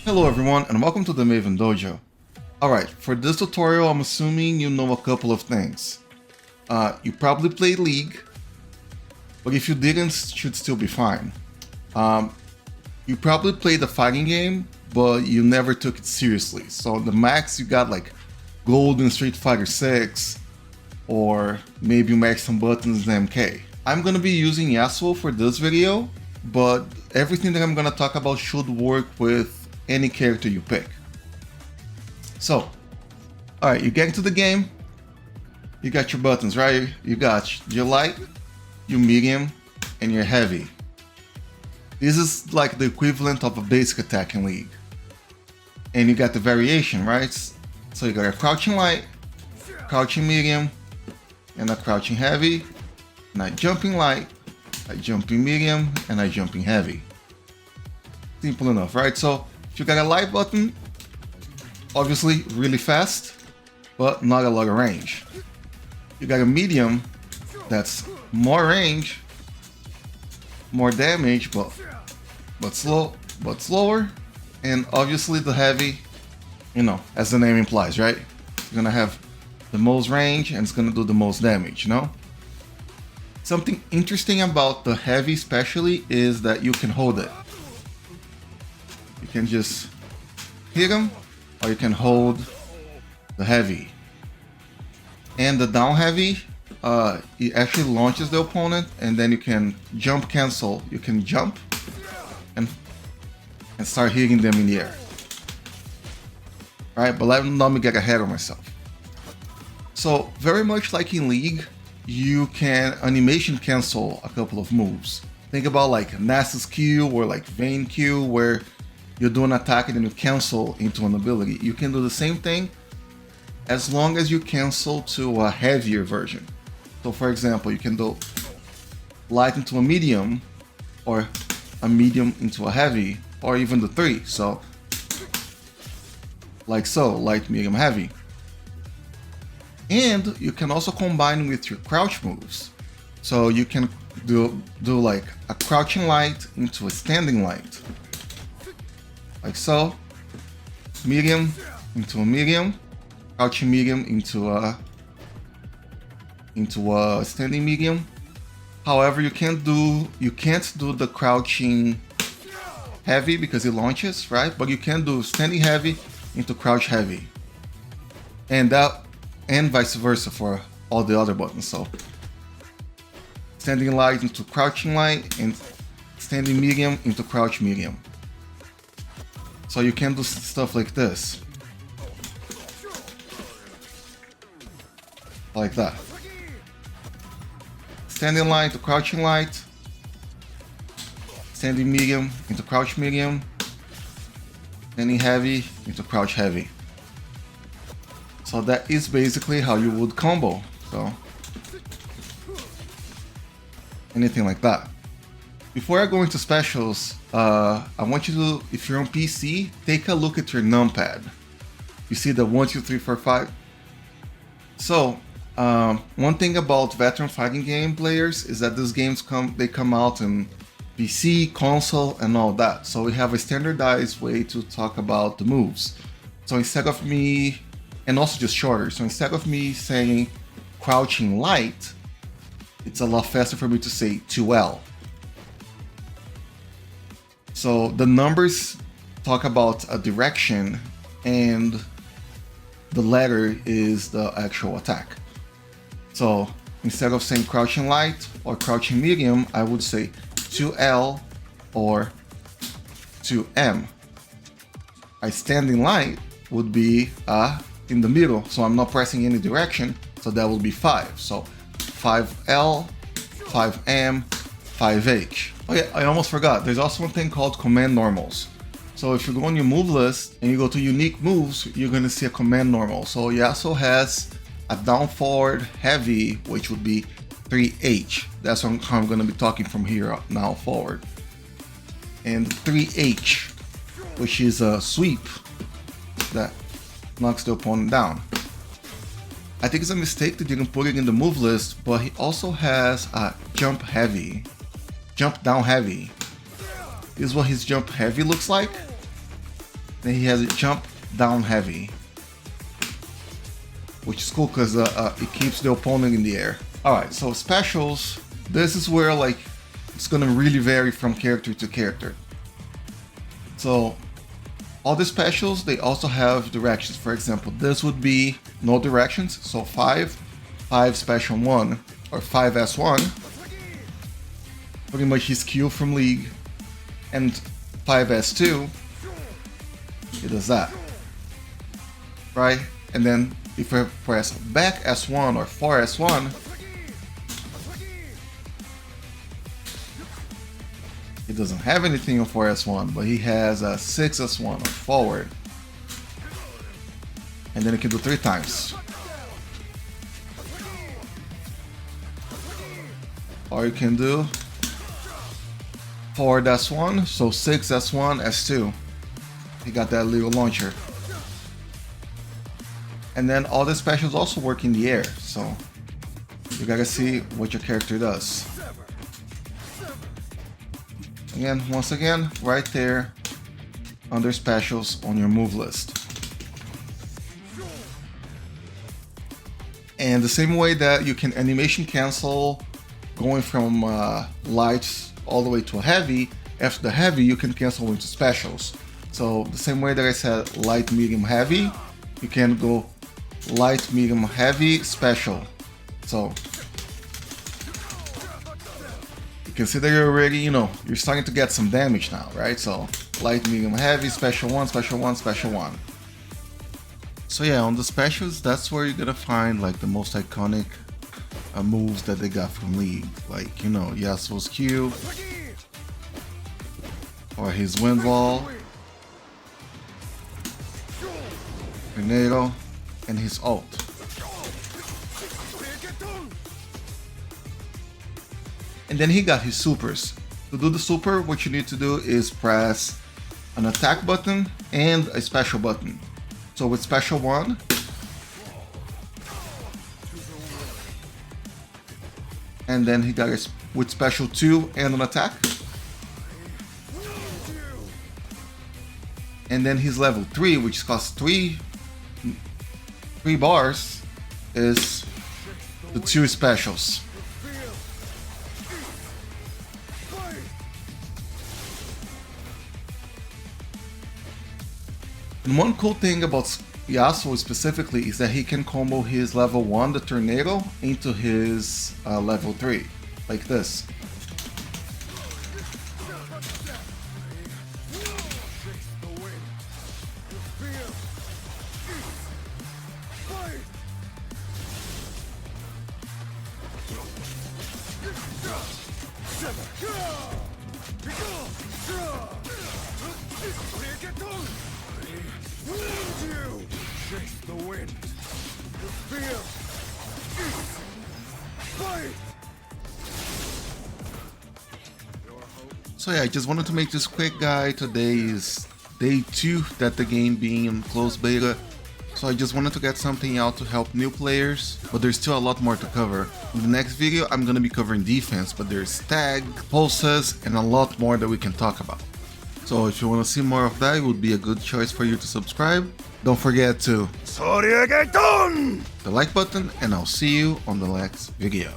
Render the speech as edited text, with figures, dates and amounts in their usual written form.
Hello everyone and welcome to the Maven Dojo. Alright, for this tutorial I'm assuming you know a couple of things. You probably played League, but if you didn't, should still be fine. You probably played the fighting game, but you never took it seriously. So the max you got like gold in Street Fighter 6, or maybe you maxed some buttons in MK. I'm gonna be using Yasuo for this video, but everything that I'm gonna talk about should work with any character you pick. So, alright, you get into the game, you got your buttons, right? You got your light, your medium, and your heavy. This is like the equivalent of a basic attack in League. And you got the variation, right? So you got a crouching light, crouching medium, and a crouching heavy, and a jumping light, a jumping medium, and a jumping heavy. Simple enough, right? So if you got a light button, obviously really fast, but not a lot of range. You got a medium, that's more range, more damage, but slower, and obviously the heavy, you know, as the name implies, right? It's gonna have the most range and it's gonna do the most damage, you know? Something interesting about the heavy especially is that you can hold it. You can just hit them, or you can hold the heavy. And the down heavy, it actually launches the opponent, and then you can jump cancel. You can jump and start hitting them in the air. Right, but let me get ahead of myself. So very much like in League, you can animation cancel a couple of moves. Think about like Nasus Q or like Vayne Q, where you do an attack and then you cancel into an ability. You can do the same thing as long as you cancel to a heavier version. So for example, you can do light into a medium, or a medium into a heavy, or even the three. So like so, light, medium, heavy. And you can also combine with your crouch moves. So you can do like a crouching light into a standing light. Like so, medium into a medium, crouching medium into a standing medium. However, you can't do the crouching heavy because it launches, right? But you can do standing heavy into crouch heavy, and vice versa for all the other buttons. So standing light into crouching light, and standing medium into crouch medium. So you can do stuff like this. Like that. Standing light to crouching light. Standing medium into crouch medium. Standing heavy into crouch heavy. So that is basically how you would combo. So anything like that. Before I go into specials, I want you to, if you're on PC, take a look at your numpad. You see the 1, 2, 3, 4, 5. So, one thing about veteran fighting game players is that these games come out in PC, console, and all that. So we have a standardized way to talk about the moves. So instead of me, and also just shorter. So instead of me saying crouching light, it's a lot faster for me to say 2L. So the numbers talk about a direction, and the letter is the actual attack. So instead of saying crouching light or crouching medium, I would say 2L or 2M. A standing light would be in the middle, so I'm not pressing any direction, so that would be 5. So 5L, 5M, 5H. Oh yeah, I almost forgot. There's also one thing called command normals. So if you go on your move list and you go to unique moves, you're going to see a command normal. So Yasuo has a down forward heavy, which would be 3H. That's how I'm going to be talking from here now forward. And 3H, which is a sweep that knocks the opponent down. I think it's a mistake they didn't put it in the move list, but he also has a jump heavy. Jump down heavy. This is what his jump heavy looks like. Then he has a jump down heavy, which is cool because it keeps the opponent in the air. Alright, so specials, this is where like it's gonna really vary from character to character. So all the specials, they also have directions. For example, this would be no directions, so 5 special 1, or 5S1, pretty much his Q from League, and 5S2, it does that, right? And then if I press back S1 or 4S1, he doesn't have anything on 4S1, but he has a 6S1 on forward. And then he can do 3 times. Or you can do forward S1, so 6S1, S2. He got that little launcher. And then all the specials also work in the air, so you gotta see what your character does. Again, once again, right there under specials on your move list. And the same way that you can animation cancel going from light all the way to heavy, after the heavy you can cancel into specials. So the same way that I said light, medium, heavy, you can go light, medium, heavy, special. So you can see that you're already, you're starting to get some damage now, right? So light, medium, heavy, special 1, special 1, special 1. So yeah, on the specials, that's where you're gonna find like the most iconic moves that they got from League. Like, Yasuo's Q, or his wind wall, tornado, and his ult. And then he got his supers. To do the super, what you need to do is press an attack button and a special button. So with special 1, and then he got it with special 2 and an attack. And then his level 3, which costs 3 bars, is the 2 specials. And one cool thing about Yasuo specifically is that he can combo his level 1, the tornado, into his level 3, like this. So yeah, I just wanted to make this quick guide. Today is day 2 that the game being in closed beta. So I just wanted to get something out to help new players, but there's still a lot more to cover. In the next video, I'm gonna be covering defense, but there's tag, pulses, and a lot more that we can talk about. So if you want to see more of that, it would be a good choice for you to subscribe. Don't forget to the like button, and I'll see you on the next video.